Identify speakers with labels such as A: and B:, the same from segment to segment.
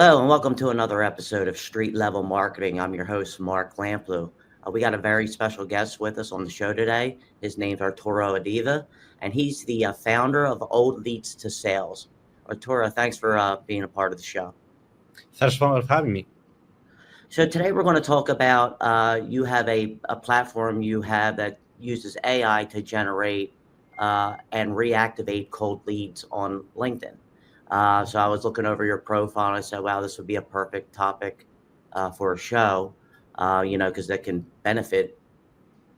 A: Hello and welcome to another episode of Street Level Marketing. I'm your host, Mark Lamplu. We got a very special guest with us on the show today. His name's Arturo Adiva, and he's the founder of Old Leads to Sales. Arturo, thanks for being a part of the show.
B: Thanks for having me.
A: So today we're going to talk about you have a platform you have that uses AI to generate and reactivate cold leads on LinkedIn. So I was looking over your profile and I said, wow, this would be a perfect topic for a show, because that can benefit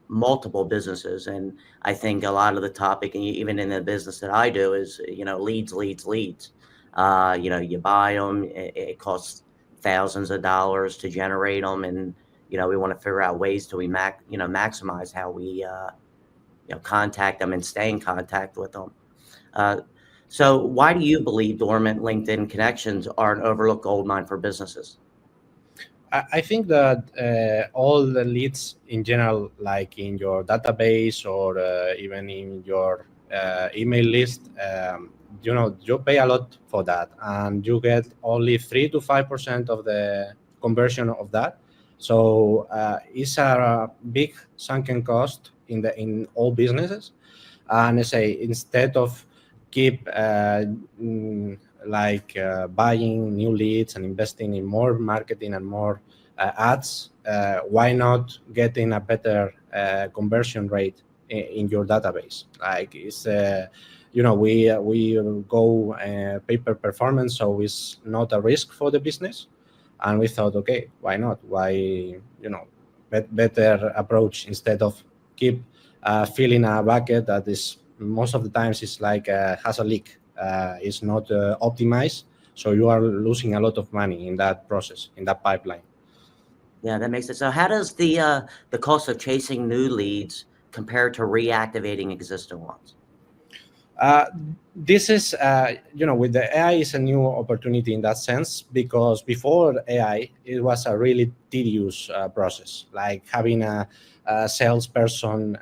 A: multiple businesses. And I think a lot of the topic, and even in the business that I do, is, leads. You buy them, it costs thousands of dollars to generate them. And, we want to figure out ways to maximize how we, contact them and stay in contact with them. So why do you believe dormant LinkedIn connections are an overlooked goldmine for businesses?
B: I think that all the leads in general, like in your database or even in your email list, you pay a lot for that, and you get only 3 to 5% of the conversion of that. So it's a big sunken cost in all businesses. And I say, instead of keep buying new leads and investing in more marketing and more ads, why not getting a better conversion rate in your database? Like it's we go pay per performance, so it's not a risk for the business. And we thought, okay, why not? Why better approach instead of keep filling a bucket that is most of the times is like has a leak. It's not optimized, so you are losing a lot of money in that process, in that pipeline.
A: Yeah, that makes sense. So how does the cost of chasing new leads compare to reactivating existing ones?
B: This is, with the AI is a new opportunity in that sense, because before AI, it was a really tedious process, like having a salesperson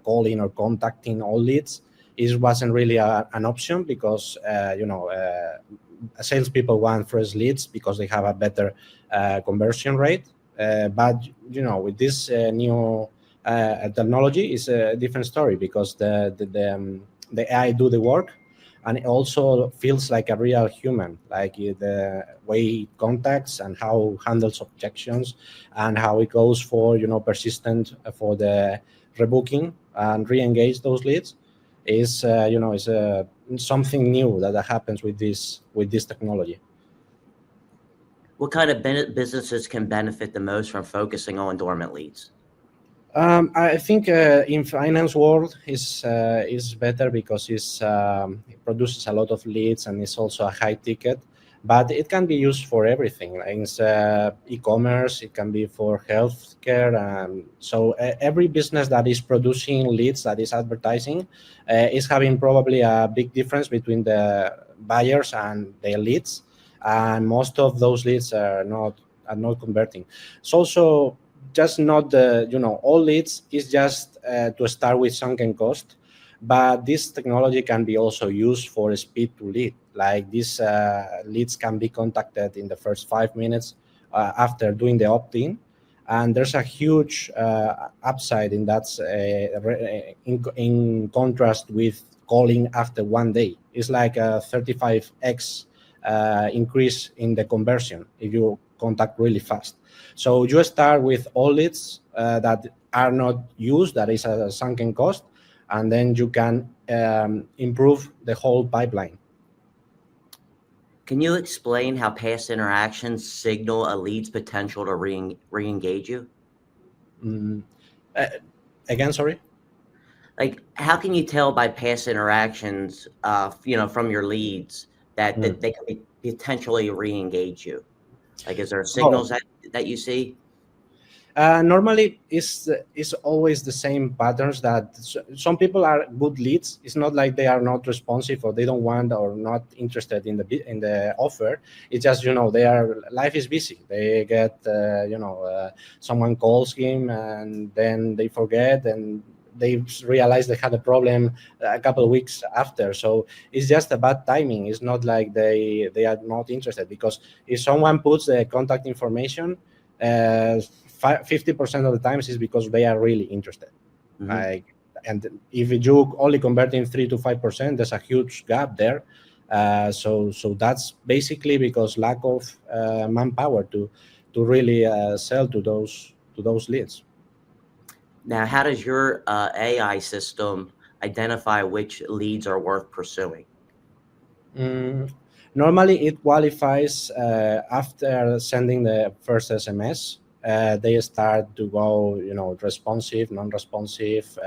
B: calling or contacting all leads. It wasn't really an option because, salespeople want fresh leads because they have a better conversion rate. But, with this new technology, is a different story, because the AI do the work, and it also feels like a real human, like the way it contacts and how it handles objections and how it goes for persistent for the rebooking and re-engage those leads is something new that happens with this technology.
A: What kind of businesses can benefit the most from focusing on dormant leads?
B: I think in finance world is better because it produces a lot of leads and it's also a high ticket, but it can be used for everything. Like it's e-commerce, it can be for healthcare. So every business that is producing leads, that is advertising, is having probably a big difference between the buyers and their leads, and most of those leads are not converting. It's also just not all leads is just to start with sunken cost, but this technology can be also used for speed to lead. Like these leads can be contacted in the first 5 minutes after doing the opt-in, and there's a huge upside in that, in contrast with calling after 1 day. It's like a 35x increase in the conversion if you contact really fast. So you start with all leads that are not used, that is a sunken cost, and then you can improve the whole pipeline.
A: Can you explain how past interactions signal a lead's potential to re-engage you?
B: Again, sorry?
A: Like, how can you tell by past interactions, from your leads that they can potentially re-engage you? Like, is there signals that you see?
B: Normally, it's always the same patterns that some people are good leads. It's not like they are not responsive or they don't want or not interested in the offer. It's just their life is busy. They get someone calls him and then they forget, and they realized they had a problem a couple of weeks after. So it's just a bad timing. It's not like they are not interested, because if someone puts the contact information, 50% of the times is because they are really interested.
A: Mm-hmm.
B: Like, and if you only converting 3 to 5%, there's a huge gap there. So that's basically because lack of manpower to really sell to those leads.
A: Now, how does your AI system identify which leads are worth pursuing?
B: Mm, Normally, it qualifies after sending the first SMS. They start to go, responsive, non-responsive,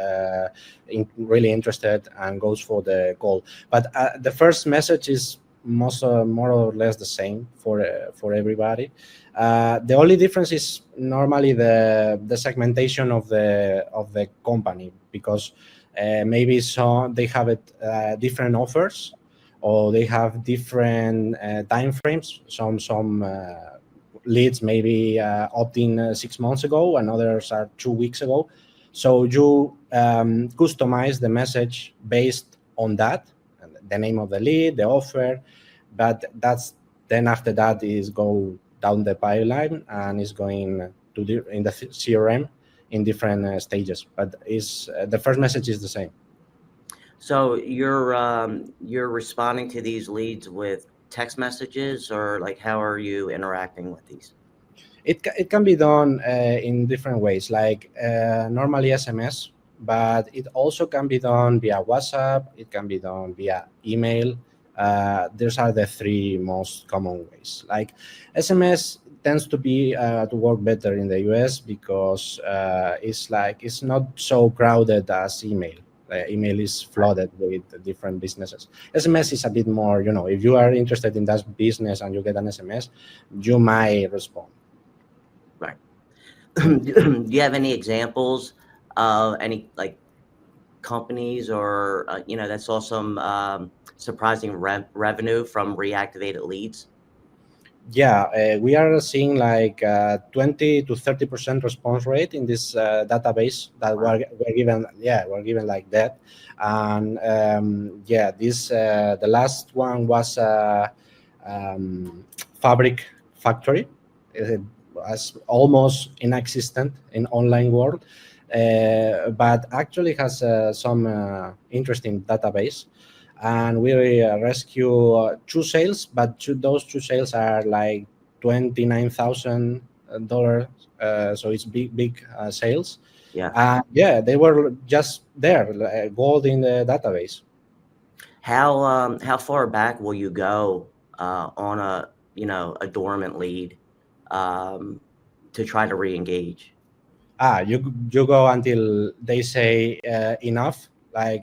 B: really interested, and goes for the call. But the first message is more or less the same for everybody. The only difference is normally the segmentation of the company, because maybe they have different offers, or they have different time frames. Some leads maybe opt-in 6 months ago, and others are 2 weeks ago. So you customize the message based on that, the name of the lead, the offer, but that's then after that is go down the pipeline and is going to in the CRM in different stages. But is the first message is the same.
A: So you're responding to these leads with text messages, or like how are you interacting with these?
B: It can be done in different ways, like normally SMS, but it also can be done via WhatsApp. It can be done via email. These are the three most common ways. Like SMS tends to be to work better in the US, because it's not so crowded as email. Email is flooded with different businesses. SMS is a bit more, if you are interested in that business and you get an SMS, you might respond.
A: Right. Do you have any examples of any like companies or that saw some surprising revenue from reactivated leads?
B: Yeah, we are seeing like 20 to 30% response rate in this database that
A: Wow.
B: we're given. Yeah, we're given like that. And this the last one was fabric factory. It was almost inexistent in online world, but actually has some interesting database. And we rescue two sales, but those two sales are like $29,000. So it's big sales.
A: Yeah.
B: Yeah, they were just there, gold in the database.
A: How far back will you go on a dormant lead to try to re-engage?
B: You go until they say enough, like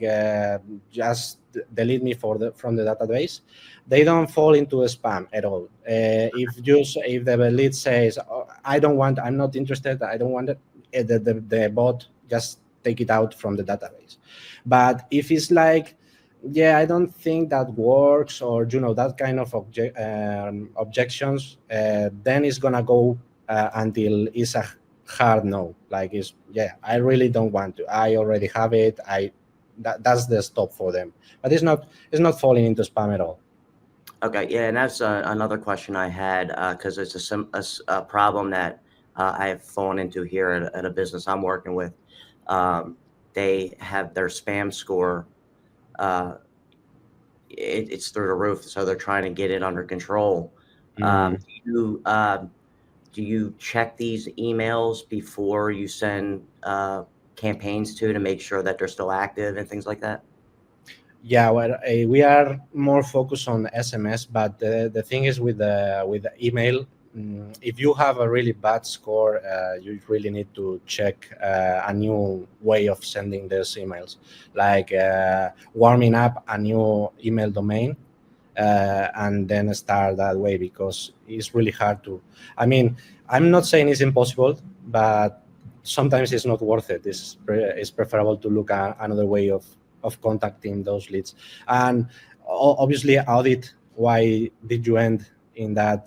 B: just delete me from the database. They don't fall into a spam at all. If the lead says, "Oh, I don't want, I'm not interested, I don't want it," the bot just take it out from the database. But if it's like, yeah, I don't think that works, or that kind of objections, then it's gonna go until it's a hard no. Like, it's, yeah, I really don't want to, I already have it, that's the stop for them. But it's not falling into spam at all.
A: Okay, yeah, and that's another question I had, because it's a problem that I have fallen into here at a business I'm working with. They have their spam score, uh, it's through the roof, so they're trying to get it under control.
B: Mm.
A: Do you check these emails before you send campaigns to make sure that they're still active and things like that?
B: Yeah, well, we are more focused on SMS, but the thing is with the email, if you have a really bad score, you really need to check a new way of sending those emails, like warming up a new email domain, and then start that way, because it's really hard to. I mean, I'm not saying it's impossible, but sometimes it's not worth it. It's preferable to look at another way of contacting those leads, and obviously audit why did you end in that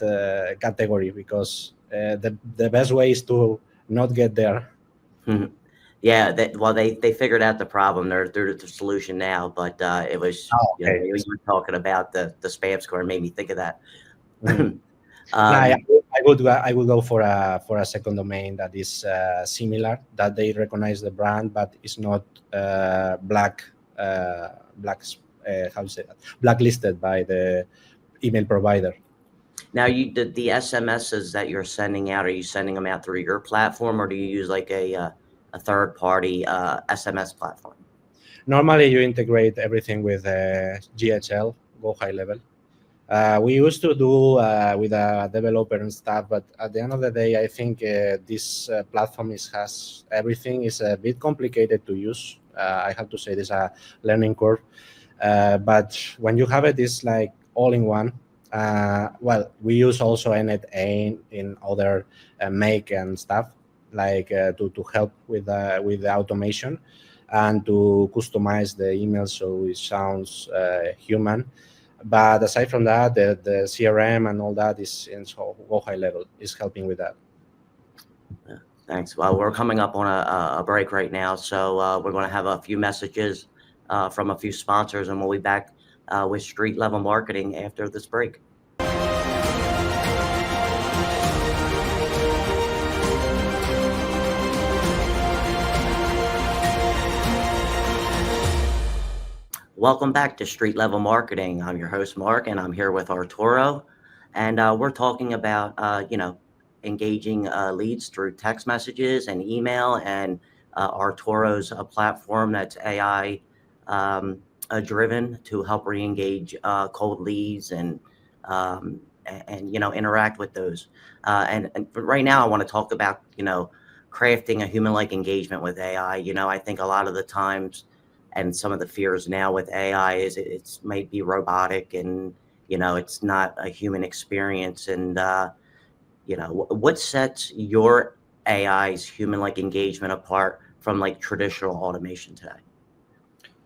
B: category, because the best way is to not get there.
A: Mhm. Yeah, they figured out the problem. They're the solution now, but it was,
B: Oh,
A: you know,
B: okay.
A: you were talking about the spam score made me think of that.
B: Mhm. No,
A: um,
B: I would go for a second domain that is similar, that they recognize the brand, but it's not black how to say that, blacklisted by the email provider.
A: Now, the SMSs that you're sending out, are you sending them out through your platform, or do you use like a third party SMS platform?
B: Normally, you integrate everything with GHL, Go High Level. We used to do with a developer and stuff, but at the end of the day, I think this platform has everything. Is a bit complicated to use. I have to say, there's a learning curve. But when you have it, it's like all in one. Well, we use also NetA in other make and stuff, like to help with the automation and to customize the email so it sounds human. But aside from that, the CRM and all that is in so go high level is helping with that.
A: Yeah, thanks. Well, we're coming up on a break right now, so we're going to have a few messages from a few sponsors, and we'll be back with street level marketing after this break. Welcome back to Street Level Marketing. I'm your host, Mark, and I'm here with Arturo. And we're talking about, engaging leads through text messages and email. And Arturo's a platform that's AI driven to help re-engage cold leads and interact with those. And right now, I want to talk about, crafting a human-like engagement with AI. I think a lot of the times, and some of the fears now with AI is it's might be robotic, and it's not a human experience. And what sets your AI's human-like engagement apart from like traditional automation today?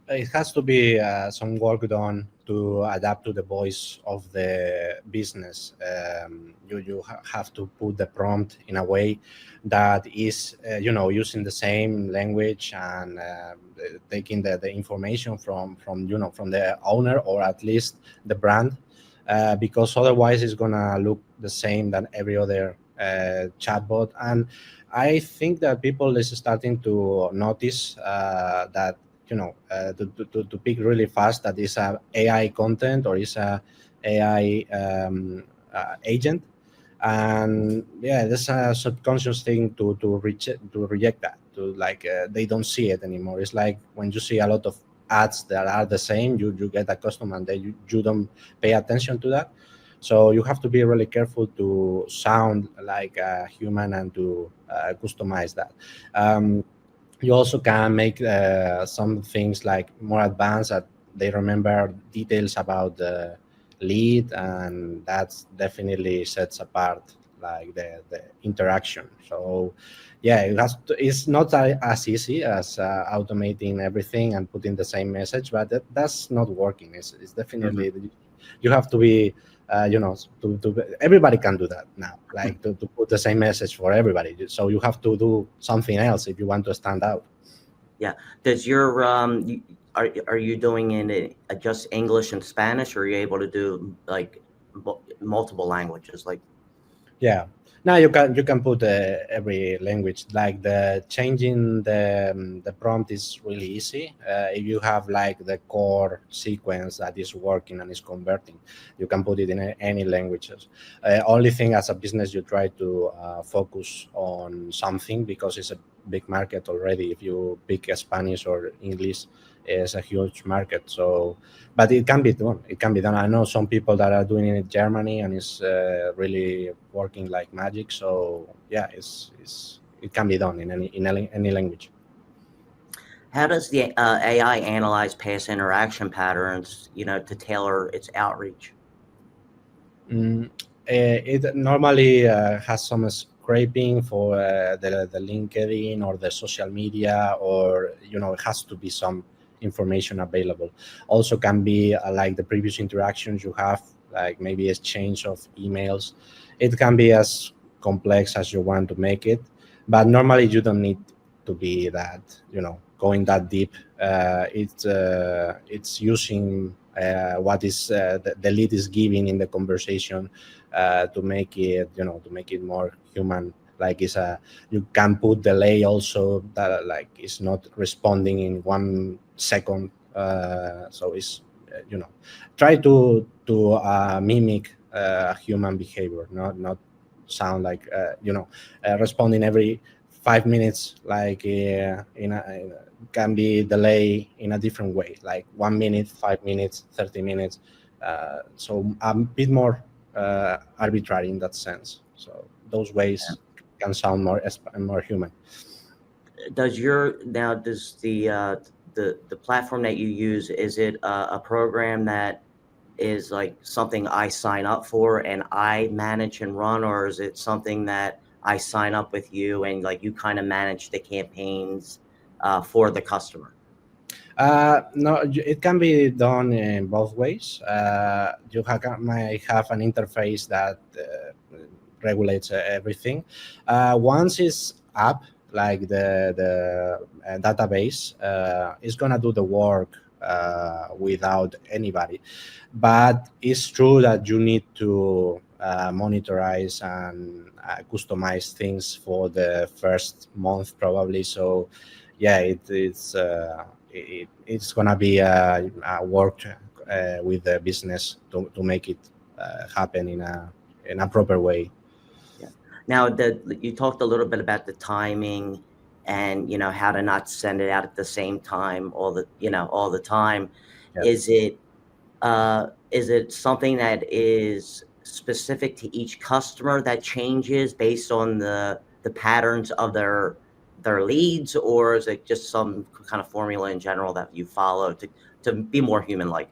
B: It has to be some work done to adapt to the voice of the business. Have to put the prompt in a way that is using the same language and taking the information from the owner or at least the brand, because otherwise it's gonna look the same than every other chatbot. And I think that people is starting to notice that to pick really fast that is a AI content or is a AI agent. And yeah, there's a subconscious thing to reject that, to like they don't see it anymore. It's like when you see a lot of ads that are the same, you get accustomed and then you don't pay attention to that. So you have to be really careful to sound like a human and to customize that. You also can make some things like more advanced that they remember details about the lead, and that's definitely sets apart like the interaction. So yeah, it's not as easy as automating everything and putting the same message, but that's not working. It's definitely, you have to be everybody can do that now, like to put the same message for everybody. So you have to do something else if you want to stand out.
A: Yeah. Does your are you doing in just English and Spanish, or are you able to do like multiple languages? Like,
B: Yeah. Now you can put every language. Like the changing the prompt is really easy. If you have like the core sequence that is working and is converting, you can put it in any languages. Only thing as a business, you try to focus on something because it's a big market already. If you pick Spanish or English, it's a huge market. So but it can be done. It can be done. I know some people that are doing it in Germany, and it's really working like magic. So yeah, it can be done in any language.
A: how does the AI analyze past interaction patterns, to tailor its outreach?
B: Mm, it normally has some scraping for the LinkedIn or the social media, or it has to be some information available. Also, can be like the previous interactions you have, like maybe exchange of emails. It can be as complex as you want to make it, but normally you don't need to be that, going that deep. It's using what is the lead is giving in the conversation to make it, to make it more human. Like it's a you can put delay also, that like it's not responding in 1 second. So it's try to mimic human behavior, not sound like responding every 5 minutes, like can be delay in a different way, like 1 minute, 5 minutes, 30 minutes. So a bit more arbitrary in that sense. So those ways can sound more human.
A: Does the platform that you use, is it a program that is like something I sign up for and I manage and run, or is it something that I sign up with you and like you kind of manage the campaigns for the customer?
B: No, it can be done in both ways. Might have an interface that regulates everything. Once it's up, like the database is gonna do the work without anybody. But it's true that you need to monitorize and customize things for the first month probably. So yeah, it's gonna be a work with the business to make it happen in a proper way.
A: Yeah. Now, you talked a little bit about the timing and, how to not send it out at the same time all the time.
B: Yeah.
A: Is it something that is specific to each customer that changes based on the patterns of their leads, or is it just some kind of formula in general that you follow to be more human-like?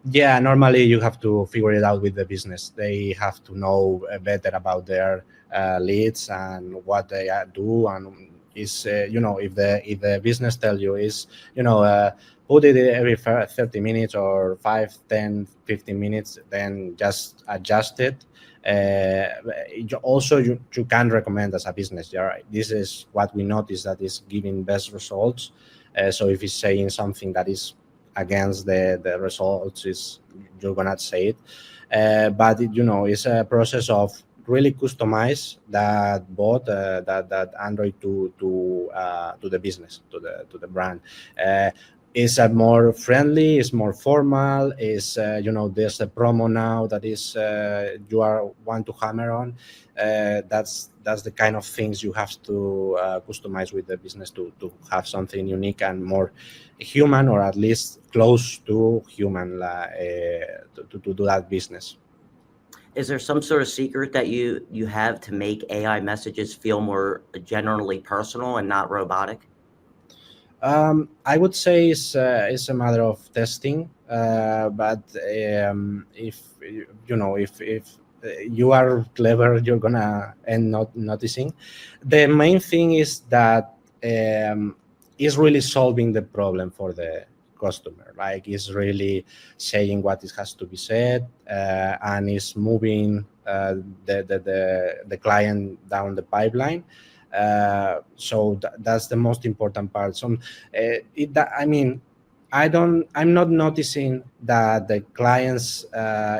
B: Yeah, normally you have to figure it out with the business. They have to know better about their leads and what they do. And is if the business tell you is put it every 30 minutes or 5, 10, 15 minutes, then just adjust it. Also, you can recommend as a business, yeah, right, this is what we notice that is giving best results. So if it's saying something that is against the results, is you're gonna say it. But it's a process of really customize that bot, that Android to the business, to the brand. Is more friendly, is more formal, is there's a promo now that is you are want to hammer on. That's the kind of things you have to customize with the business to have something unique and more human, or at least close to human, to do that business.
A: Is there some sort of secret that you have to make AI messages feel more generally personal and not robotic?
B: I would say it's a matter of testing, but if you are clever, you're gonna end not noticing. The main thing is that is really solving the problem for the customer. Like, is really saying what it has to be said, and is moving the client down the pipeline. So that's the most important part. I mean, I'm not noticing that the clients,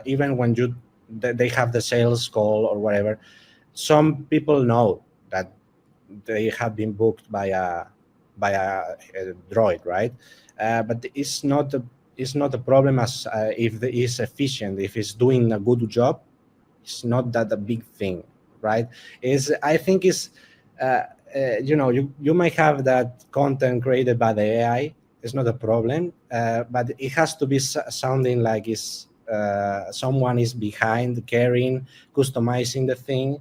B: even when they have the sales call or whatever, some people know that they have been booked by a droid, right? But it's not a problem, as if it's efficient, if it's doing a good job. It's not that a big thing, right? Is I think is you might have that content created by the AI. It's not a problem, but it has to be sounding like it's someone is behind, caring, customizing the thing.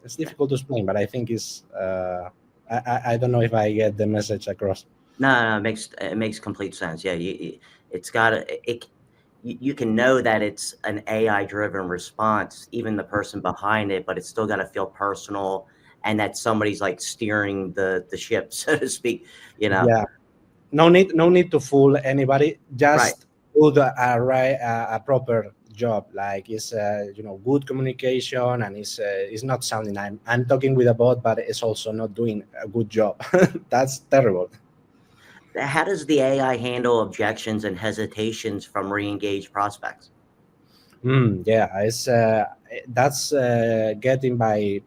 B: It's difficult to explain, but I think it's. I don't know if I get the message across.
A: No, it makes complete sense. Yeah, it's got you can know that it's an AI driven response, even the person behind it, but it's still got to feel personal, and that somebody's like steering the ship, so to speak.
B: Yeah, no need to fool anybody.
A: Right.
B: Just do a proper job. Like it's good communication, and it's not sounding I'm talking with a bot, but it's also not doing a good job. That's terrible.
A: How does the AI handle objections and hesitations from re-engaged prospects?
B: Yeah, it's that's getting by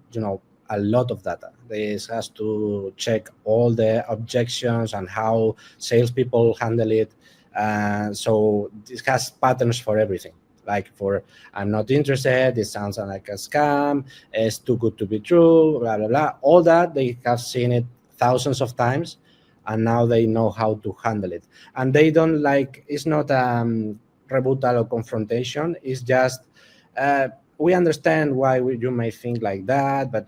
B: a lot of data. This has to check all the objections and how salespeople handle it. So this has patterns for everything. Like for I'm not interested. This sounds like a scam. It's too good to be true. Blah blah blah. All that they have seen it thousands of times, and now they know how to handle it. And they don't like. It's not rebuttal or confrontation. Is just we understand why you may think like that, but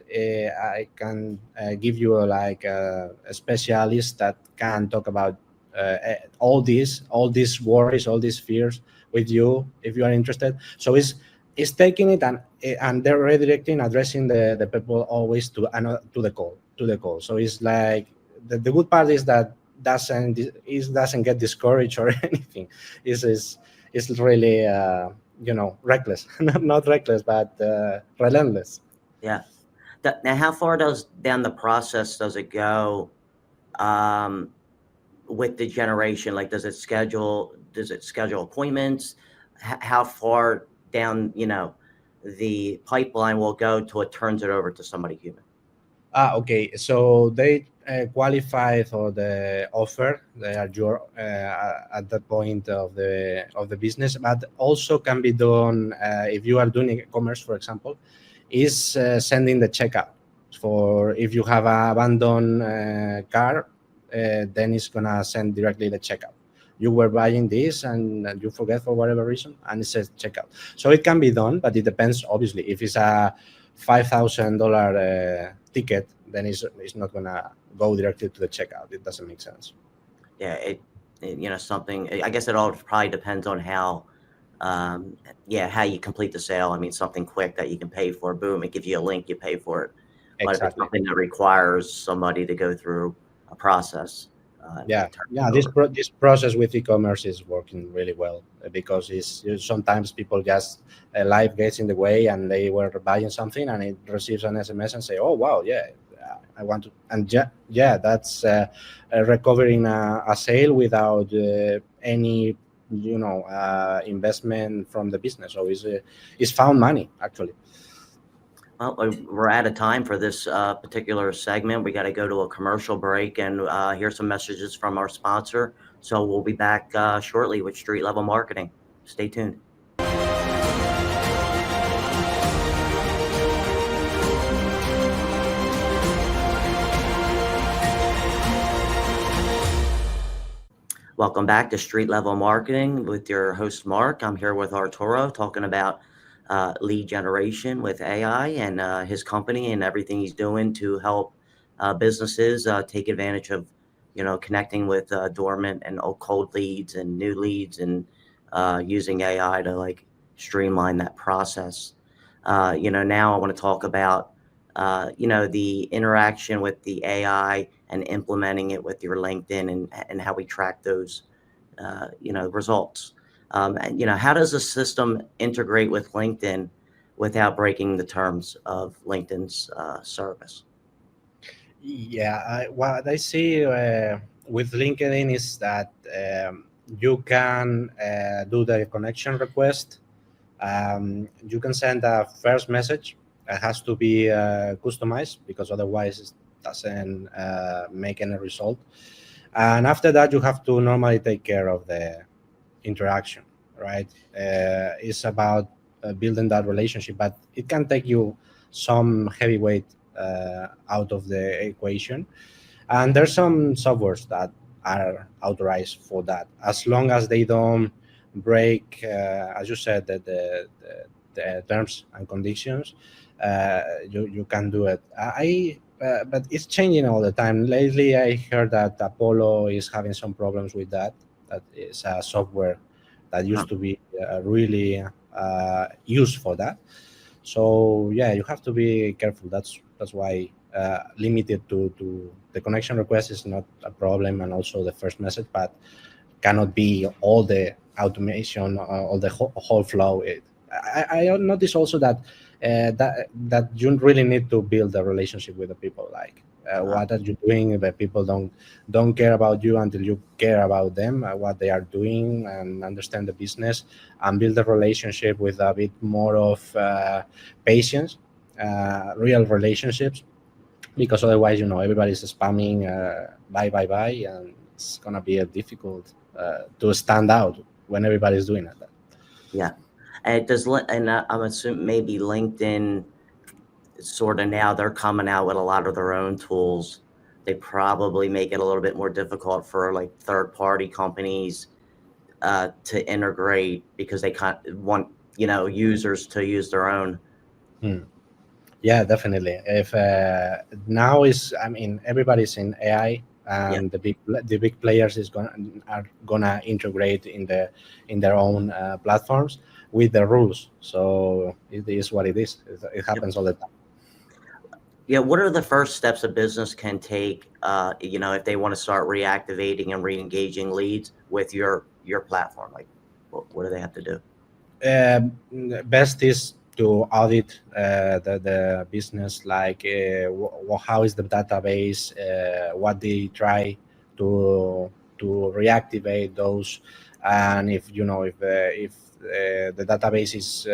B: I can give you a specialist that can talk about all these worries, all these fears with you if you are interested. So it's taking it and they're redirecting, addressing the people always to the call. So it's like the good part is that doesn't get discouraged or anything. It's really reckless. Not reckless, but relentless.
A: Yeah. Now, how far down the process does it go with the generation? Like, does it schedule appointments? How far down, the pipeline will go till it turns it over to somebody human?
B: Okay. So they qualify for the offer. They are at the point of the business, but also can be done if you are doing e-commerce, for example, is sending the checkout. For if you have an abandoned car, then it's gonna send directly the checkout. You were buying this and you forget for whatever reason, and it says checkout. So it can be done, but it depends. Obviously, if it's a $5,000 ticket, then it's not gonna go directly to the checkout. It doesn't make sense.
A: Yeah, something. I guess it all probably depends on how you complete the sale. I mean, something quick that you can pay for, boom, it gives you a link, you pay for it. But if it's
B: Exactly.
A: something that requires somebody to go through a process,
B: Yeah,
A: it turns
B: yeah.
A: it
B: This
A: over.
B: this process with e-commerce is working really well because sometimes people just life gets in the way and they were buying something and it receives an SMS and say, "Oh wow, yeah, I want to," and yeah, that's recovering a sale without any investment from the business. So it's found money actually.
A: Well, we're out of time for this particular segment. We got to go to a commercial break and hear some messages from our sponsor. So we'll be back shortly with Street Level Marketing. Stay tuned. Welcome back to Street Level Marketing with your host, Mark. I'm here with Arturo talking about lead generation with AI and his company and everything he's doing to help businesses take advantage of, connecting with dormant and cold leads and new leads and using AI to streamline that process. Now I want to talk about, the interaction with the AI and implementing it with your LinkedIn and how we track those, results. And, how does the system integrate with LinkedIn without breaking the terms of LinkedIn's service?
B: Yeah, what I see with LinkedIn is that you can do the connection request. You can send a first message. It has to be customized because otherwise it doesn't make any result. And after that, you have to normally take care of the interaction, right? It's about building that relationship, but it can take you some heavyweight out of the equation. And there's some softwares that are authorized for that, as long as they don't break, as you said, the terms and conditions. You can do it. But it's changing all the time. Lately, I heard that Apollo is having some problems with that. That is a software that
A: Huh.
B: used to be really used for that. So yeah, you have to be careful. That's why limited to the connection request is not a problem, and also the first message, but cannot be all the automation, all the whole flow. I notice also that that you really need to build a relationship with the people. Like,
A: Uh,
B: what are you doing? The people don't care about you until you care about them, what they are doing, and understand the business, and build a relationship with a bit more of patience, real relationships, because otherwise, everybody's spamming buy, and it's gonna be difficult to stand out when everybody's doing it.
A: yeah. And I'm assuming maybe LinkedIn sort of now they're coming out with a lot of their own tools. They probably make it a little bit more difficult for like third party companies to integrate because they want users to use their own.
B: Hmm. Yeah, definitely. If now is, I mean, everybody's in AI,
A: Yeah.
B: and the big players are gonna integrate in their own platforms with the rules. So it is what it is. It
A: Yep.
B: happens all the time.
A: Yeah. What are the first steps a business can take, if they want to start reactivating and re-engaging leads with your platform? Like, what do they have to do?
B: Best is to audit the business, like how is the database, what they try to reactivate those, and if the database is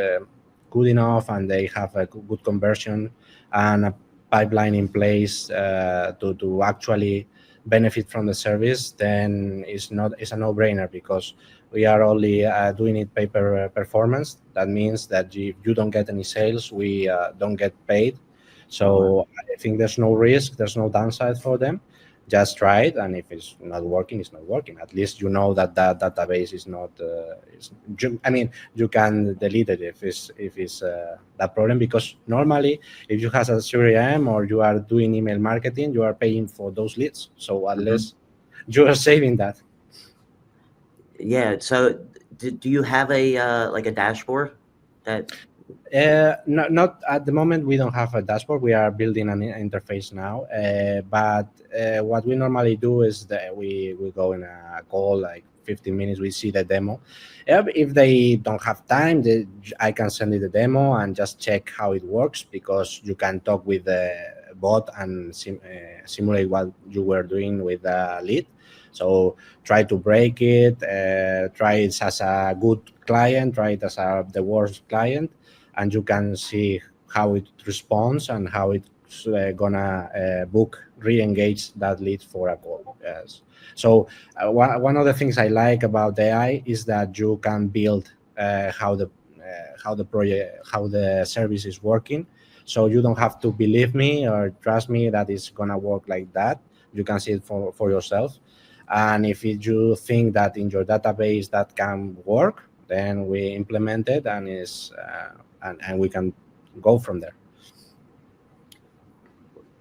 B: good enough and they have a good conversion and a pipeline in place to actually benefit from the service, then it's a no-brainer, because we are only doing it pay per performance. That means that if you don't get any sales, we don't get paid.
A: Uh,
B: So I think there's no risk, there's no downside for them. Just try it, and if it's not working, it's not working. At least you know that that database is not. I mean, you can delete it if it's that problem, because normally if you have a CRM or you are doing email marketing, you are paying for those leads. So at
A: mhm.
B: least you are saving that.
A: Yeah. So, do you have a like a dashboard that?
B: Not at the moment. We don't have a dashboard. We are building an interface now. But what we normally do is that we go in a call, like 15 minutes. We see the demo. If they don't have time, I can send you the demo and just check how it works, because you can talk with the bot and simulate what you were doing with the lead. So try to break it. Try it as a good client. Try it as the worst client, and you can see how it responds and how it's gonna book re-engage that lead for a call. Yes. So one of the things I like about AI is that you can build how the service is working. So you don't have to believe me or trust me that it's gonna work like that. You can see it for yourself. And if you think that in your database that can work, then we implement it, and and we can go from there.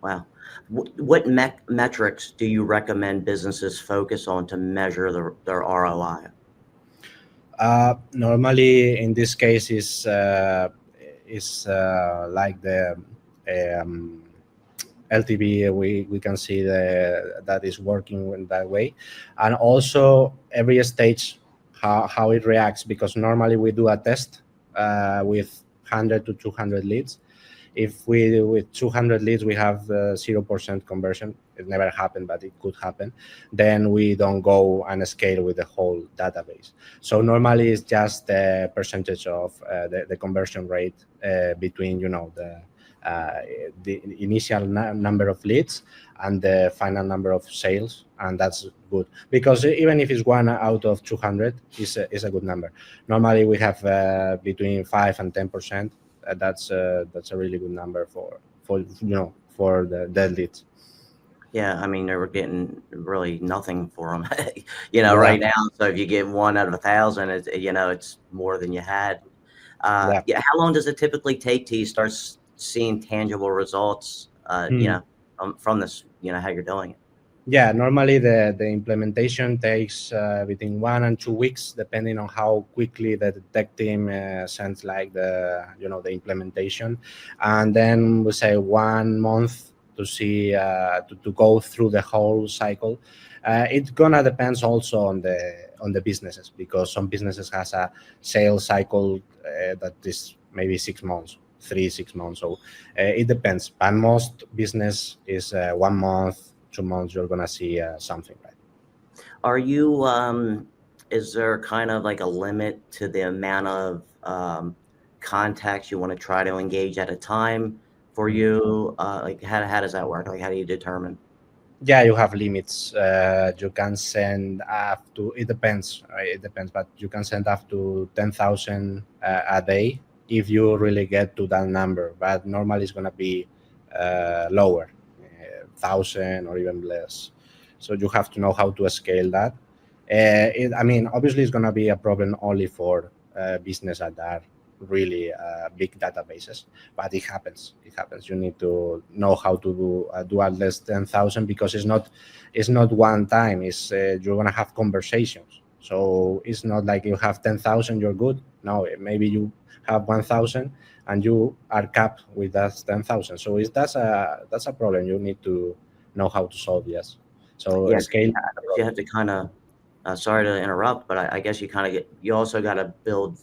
A: Wow. What metrics do you recommend businesses focus on to measure their ROI?
B: Normally, in this case, is like the um, LTV. We can see that is working in that way, and also every stage how it reacts, because normally we do a test with 100 to 200 leads. If we with 200 leads we have 0% conversion, it never happened, but it could happen, then we don't go and scale with the whole database. So normally it's just the percentage of the conversion rate between uh, the initial number of leads and the final number of sales, and that's good, because even if it's 1 out of 200, is a good number. Normally we have between 5 and 10%. That's a really good number for the dead leads.
A: Yeah, I mean, they were getting really nothing for them,
B: Yeah,
A: right now. So if you get 1 out of 1,000, it's more than you had.
B: yeah.
A: Yeah. How long does it typically take till you start seeing tangible results,
B: Mhm.
A: from this, how you're doing it?
B: Yeah, normally the implementation takes between 1 and 2 weeks, depending on how quickly the tech team sends like the implementation, and then we say 1 month to see to go through the whole cycle. It's gonna depends also on the businesses, because some businesses has a sales cycle that is maybe 6 months, 6 months. So it depends, but most business is 1 month, 2 months, you're gonna see something, right?
A: Are you, is there kind of like a limit to the amount of contacts you want to try to engage at a time for you? Like how does that work? Like how do you determine?
B: Yeah, you have limits. You can send up to, it depends, right? It depends, but you can send up to 10,000 a day if you really get to that number. But normally it's gonna be lower, 1,000 or even less. So you have to know how to scale that. I mean, obviously, it's gonna be a problem only for business that are really big databases, but it happens. It happens. You need to know how to do at least 10,000, because it's not one time. It's you're gonna have conversations. So it's not like you have 10,000, you're good. No, maybe you have 1,000 and you are capped with that 10,000. So that's a problem. You need to know how to solve. Yes. So
A: Yeah,
B: scale.
A: you have to kind of, sorry to interrupt, but I guess you kind of you also got to build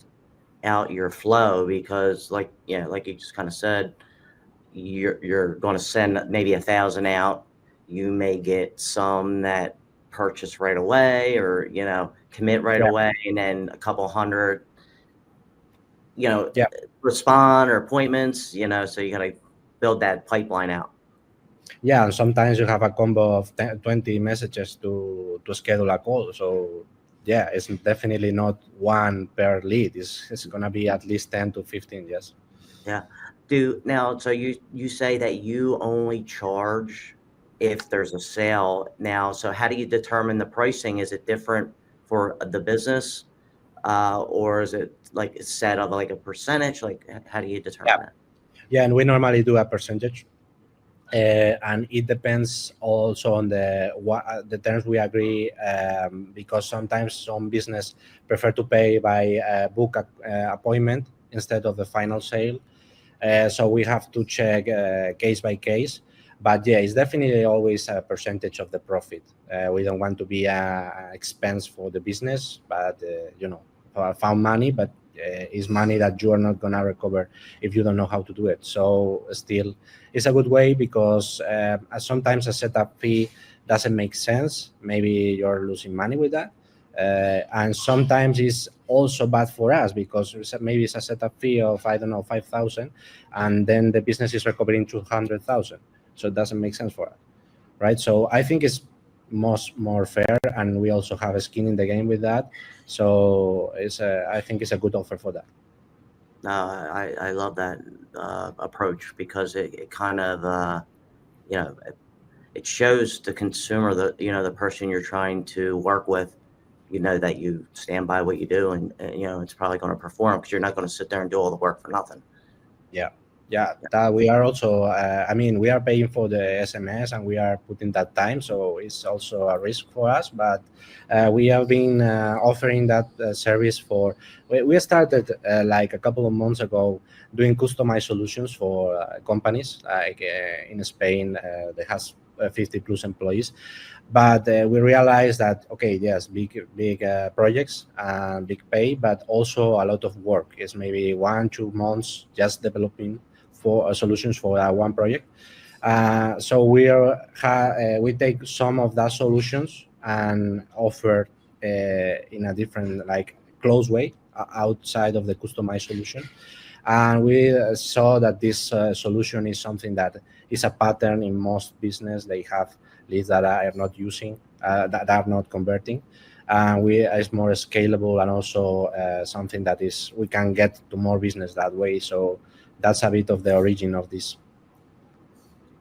A: out your flow because like, yeah, like you just kind of said, you're going to send maybe 1,000 out. You may get some that purchase right away or, commit right
B: Yeah.
A: away. And then a couple hundred, you know,
B: Yeah.
A: respond or appointments, so you got to build that pipeline out.
B: Yeah, and sometimes you have a combo of 10, 20 messages to schedule a call. So yeah, it's definitely not one per lead. It's gonna be at least 10 to 15. Yes.
A: Yeah. So you say that you only charge if there's a sale now. So how do you determine the pricing? Is it different for the business, or is it like a set of like a percentage? Like how do you
B: Yeah.
A: determine that?
B: Yeah, and we normally do a percentage, and it depends also on the terms we agree, because sometimes some business prefer to pay by book appointment instead of the final sale. So we have to check case by case. But yeah, it's definitely always a percentage of the profit. We don't want to be a expense for the business, but found money, but it's money that you are not gonna recover if you don't know how to do it. So still, it's a good way, because sometimes a setup fee doesn't make sense. Maybe you're losing money with that. And sometimes it's also bad for us, because maybe it's a setup fee of, I don't know, 5,000, and then the business is recovering 200,000. So it doesn't make sense for us, right? So I think it's more fair, and we also have a skin in the game with that. So I think it's a good offer for that.
A: No, I love that approach because it kind of you know it shows the consumer, the person you're trying to work with, that you stand by what you do, and it's probably going to perform because you're not going to sit there and do all the work for nothing.
B: Yeah, yeah. That we are also. I mean, we are paying for the SMS, and we are putting that time, so it's also a risk for us. But we have been offering that service for. We started like a couple of months ago doing customized solutions for companies. Like in Spain, they has 50 plus employees, but we realized that, okay, yes, big projects and big pay, but also a lot of work. It's maybe 1 2 months just developing for solutions for one project. So we take some of that solutions and offer in a different, like, close way outside of the customized solution. And we saw that this solution is something that is a pattern in most business. They have leads that are not using, that are not converting, and we is more scalable, and also something that is we can get to more business that way. So that's a bit of the origin of this.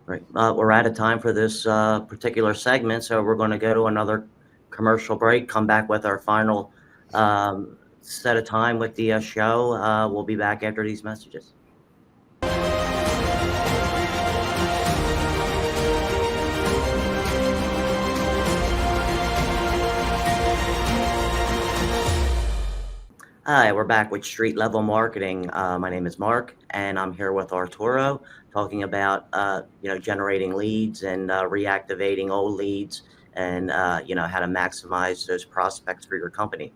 A: Right. We're out of time for this particular segment, so we're going to go to another commercial break, come back with our final set of time with the show. We'll be back after these messages. Hi, we're back with Street Level Marketing. My name is Mark, and I'm here with Arturo, talking about generating leads and reactivating old leads and how to maximize those prospects for your company.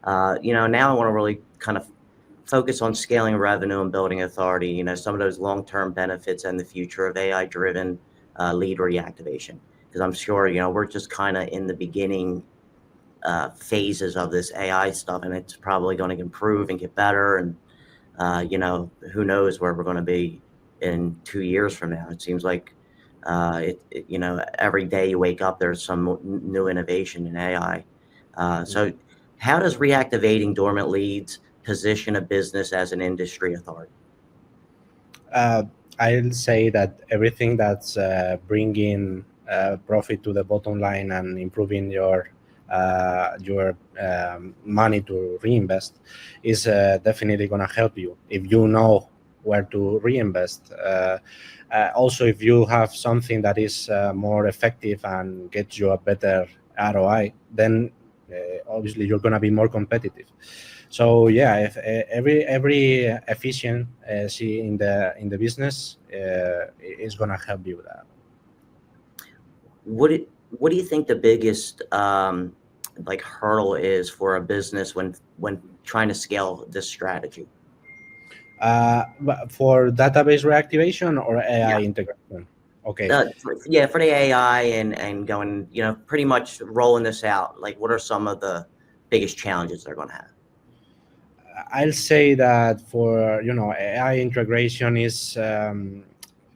A: Now I want to really kind of focus on scaling revenue and building authority, some of those long-term benefits and the future of AI-driven lead reactivation. Because I'm sure, we're just kind of in the beginning phases of this AI stuff, and it's probably going to improve and get better. And, who knows where we're going to be in 2 years from now. It seems like, every day you wake up, there's some new innovation in AI. So how does reactivating dormant leads position a business as an industry authority?
B: uh, I'll say that everything that's bringing profit to the bottom line and improving your money to reinvest is definitely going to help you if you know where to reinvest. Also, if you have something that is more effective and gets you a better ROI, then obviously you're going to be more competitive. So yeah, if every efficiency in the business is gonna help you with that.
A: What do you think the biggest like hurdle is for a business when trying to scale this strategy?
B: But for database reactivation or AI
A: Yeah.
B: integration? Okay.
A: For the AI and going, pretty much rolling this out, like what are some of the biggest challenges they're going to have?
B: I'll say that for AI integration is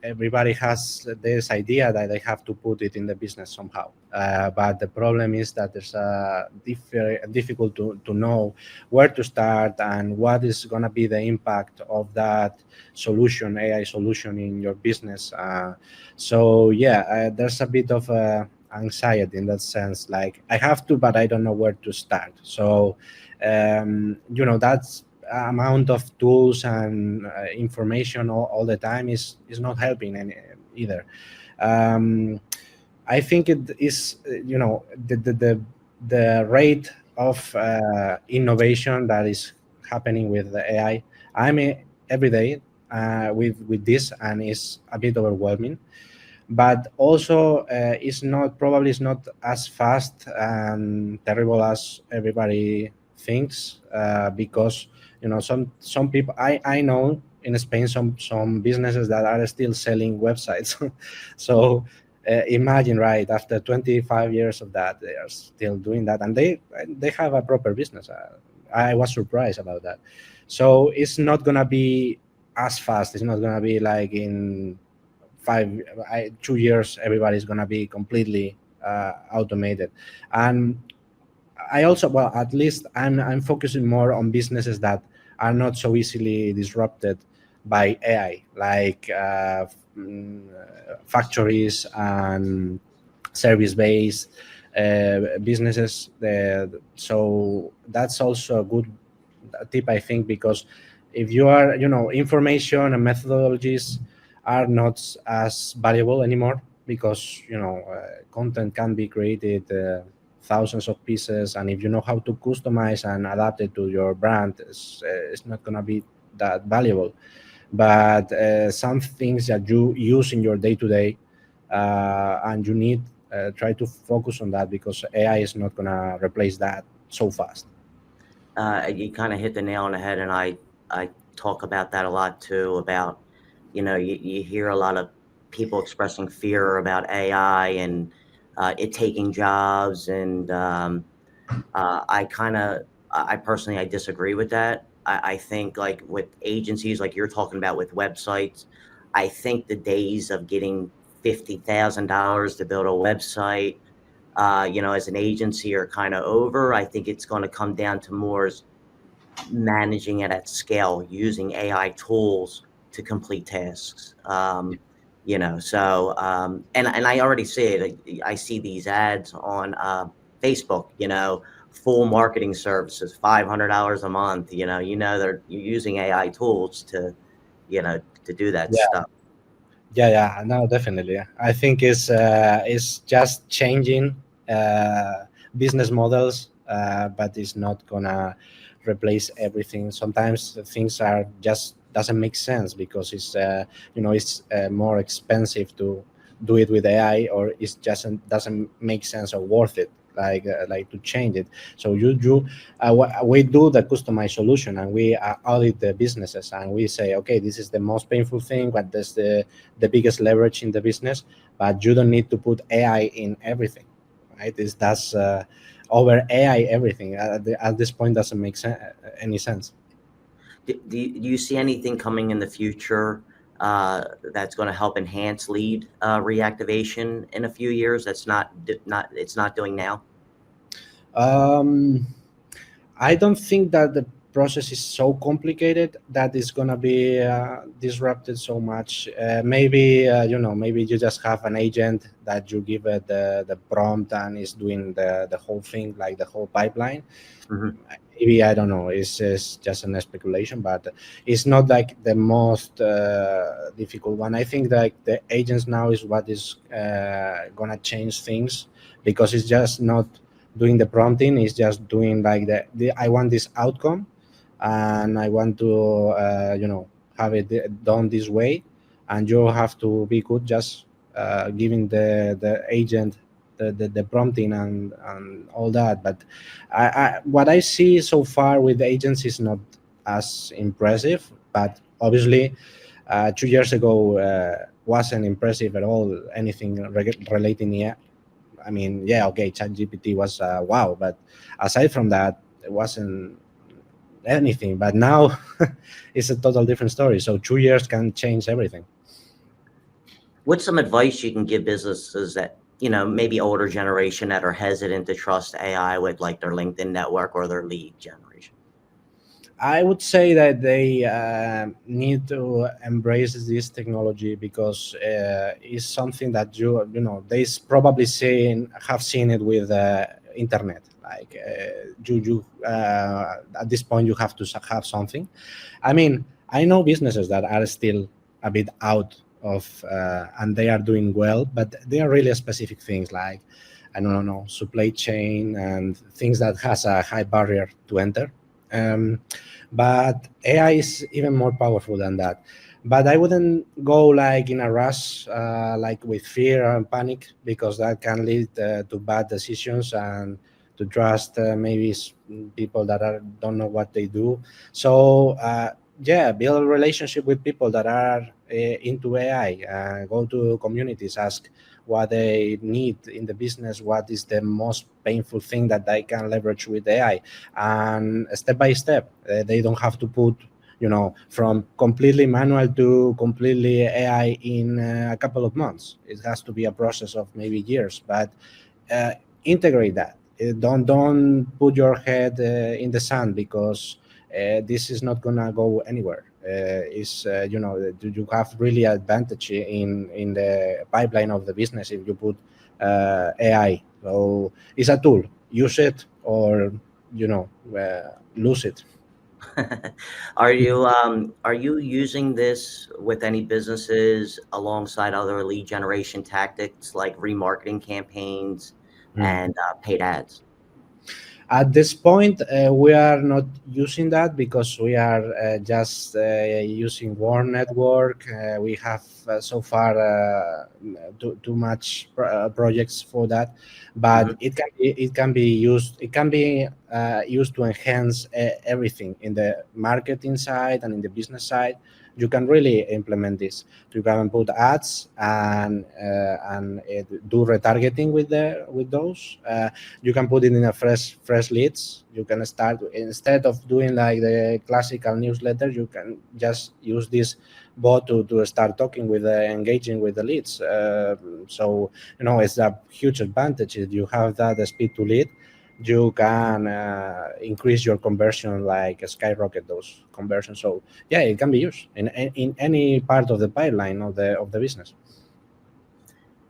B: everybody has this idea that they have to put it in the business somehow. But the problem is that there's difficult to know where to start and what is going to be the impact of that solution, AI solution in your business. So yeah, there's a bit of anxiety in that sense. Like I have to, but I don't know where to start. So that's amount of tools and information all the time is not helping either. I think it is the rate of innovation that is happening with the AI. I mean, every day with this, and it's a bit overwhelming. But also, it's not as fast and terrible as everybody thinks, because some people I know in Spain some businesses that are still selling websites. So imagine, right, after 25 years of that, they are still doing that, and they have a proper business. I was surprised about that. So it's not gonna be as fast. It's not gonna be like in 2 years everybody's gonna be completely automated. And I also, well, at least I'm focusing more on businesses that are not so easily disrupted by AI, like factories and service-based businesses. So that's also a good tip, I think, because if you are, information and methodologies are not as valuable anymore, because content can be created thousands of pieces, and if you know how to customize and adapt it to your brand, it's not going to be that valuable. But some things that you use in your day-to-day, and you need try to focus on that, because AI is not going to replace that so fast.
A: You kind of hit the nail on the head, and I talk about that a lot too. About you hear a lot of people expressing fear about AI and it taking jobs, and I personally I disagree with that. I think like with agencies like you're talking about with websites, I think the days of getting $50,000 to build a website, as an agency are kind of over. I think it's going to come down to more managing it at scale using AI tools to complete tasks. And I already see it. I see these ads on Facebook, full marketing services, $500 a month. They're using AI tools to do that stuff.
B: Yeah, no, definitely. I think it's just changing business models, but it's not gonna replace everything. Sometimes the things are just doesn't make sense because it's more expensive to do it with AI, or it just doesn't make sense or worth it, like to change it. So we do the customized solution, and we audit the businesses, and we say, okay, this is the most painful thing, but that's the biggest leverage in the business. But you don't need to put AI in everything, right? That's over AI everything at this point doesn't make any sense.
A: Do you see anything coming in the future that's going to help enhance lead reactivation in a few years that's it's not doing now?
B: Um, I don't think that the process is so complicated that it's gonna be disrupted so much. Maybe maybe you just have an agent that you give it the prompt and is doing the whole thing, like the whole pipeline.
A: Hmm.
B: Maybe, I don't know. It's just an speculation, but it's not like the most difficult one. I think that the agents now is what is gonna change things, because it's just not doing the prompting. It's just doing like the I want this outcome, and I want to have it done this way, and you have to be good just giving the agent the prompting and all that. But what I see so far with the agents is not as impressive. But obviously, 2 years ago wasn't impressive at all. Anything relating, yeah. I mean, yeah, okay, ChatGPT was wow, but aside from that, it wasn't anything. But now it's a total different story. So 2 years can change everything.
A: What's some advice you can give businesses that, maybe older generation that are hesitant to trust AI with like their LinkedIn network or their lead generation?
B: I would say that they need to embrace this technology, because it's something that they probably have seen it with internet. Like at this point you have to have something. I mean, I know businesses that are still a bit out of, and they are doing well, but they are really specific things, like I don't know, supply chain and things that has a high barrier to enter. Um, but AI is even more powerful than that. But I wouldn't go like in a rush, like with fear and panic, because that can lead to bad decisions and to trust people that don't know what they do. So yeah, build a relationship with people that are into AI. Go to communities, ask what they need in the business, what is the most painful thing that they can leverage with AI, and step by step. They don't have to put from completely manual to completely AI in a couple of months. It has to be a process of maybe years, but uh, integrate that. Don't put your head in the sand, because this is not gonna go anywhere. Is you have really advantage in the pipeline of the business if you put AI. So it's a tool. Use it, or lose it.
A: Are you using this with any businesses alongside other lead generation tactics like remarketing campaigns
B: Mm.
A: and paid ads?
B: At this point, we are not using that, because we are just using warm network. We have so far too much projects for that, but
A: Mhm.
B: it can be used. It can be used to enhance everything in the marketing side and in the business side. You can really implement this. You can put ads and do retargeting with those. You can put it in a fresh leads. You can start, instead of doing like the classical newsletter, you can just use this bot to start talking with engaging with the leads. So it's a huge advantage. If you have that speed to lead, you can increase your conversion, like skyrocket those conversions. So yeah, it can be used in any part of the pipeline of the business.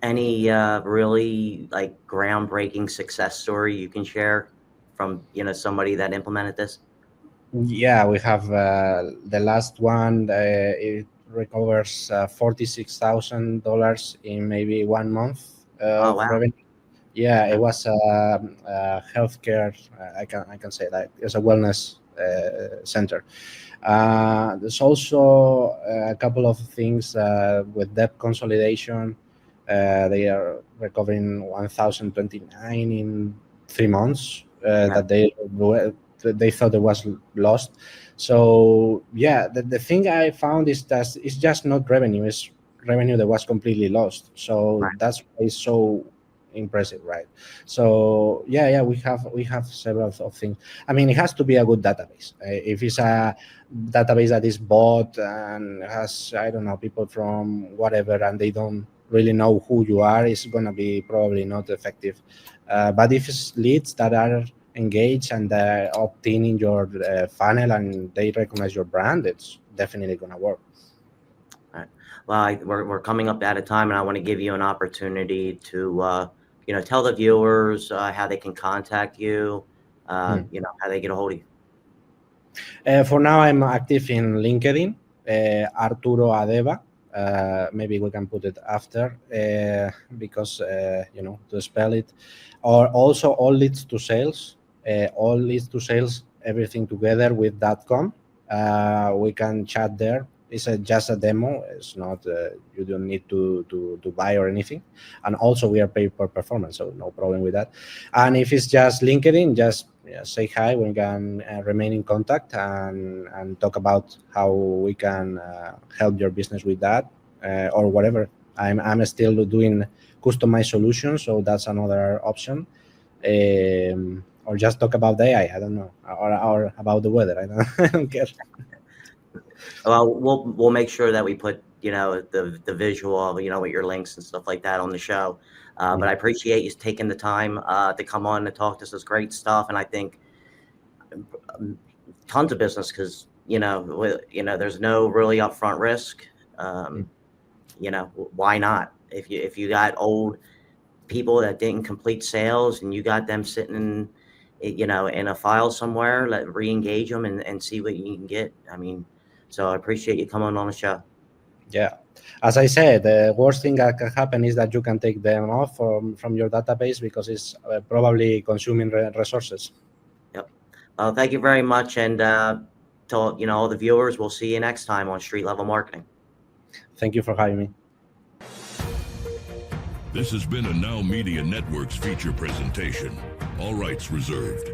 A: Any really like groundbreaking success story you can share from somebody that implemented this?
B: Yeah, we have the last one. It recovers $46,000 in maybe 1 month
A: Oh,
B: of
A: wow.
B: revenue. Yeah, it
A: Okay.
B: was healthcare. I can say that it's a wellness center. There's also a couple of things with debt consolidation. They are recovering 1,029 in 3 months
A: Yeah.
B: that they thought it was lost. So yeah, the thing I found is that it's just not revenue; it's revenue that was completely lost. So
A: Right.
B: that's why it's so impressive, right? So yeah, we have several of things. I mean, it has to be a good database. If it's a database that is bought and has, I don't know, people from whatever, and they don't really know who you are, it's gonna be probably not effective. But if it's leads that are engaged and opt in your funnel and they recognize your brand, it's definitely gonna work.
A: Right. Well, we're coming up out of time, and I want to give you an opportunity to tell the viewers how they can contact you,
B: Hmm.
A: how they get a hold of you.
B: For now, I'm active in LinkedIn, Arturo Adeva. Maybe we can put it after because to spell it. Or also all leads to sales, all leads to sales, everything together with .com. We can chat there. It's just a demo. It's not. You don't need to buy or anything. And also we are paid per performance, so no problem with that. And if it's just LinkedIn, just say hi. We can remain in contact and talk about how we can help your business with that or whatever. I'm still doing customized solutions, so that's another option. Or just talk about the AI. I don't know, or about the weather. I don't care.
A: Well, we'll make sure that we put the visual of with your links and stuff like that on the show. But I appreciate you taking the time to come on and talk to us. This great stuff, and I think tons of business because there's no really upfront risk. Why not? If you got old people that didn't complete sales and you got them sitting in a file somewhere, let re-engage them and see what you can get. I mean, so I appreciate you coming on the show.
B: Yeah. As I said, the worst thing that can happen is that you can take them off from your database because it's probably consuming resources.
A: Yep. Thank you very much. And to all the viewers, we'll see you next time on Street Level Marketing.
B: Thank you for having me.
C: This has been a Now Media Networks feature presentation. All rights reserved.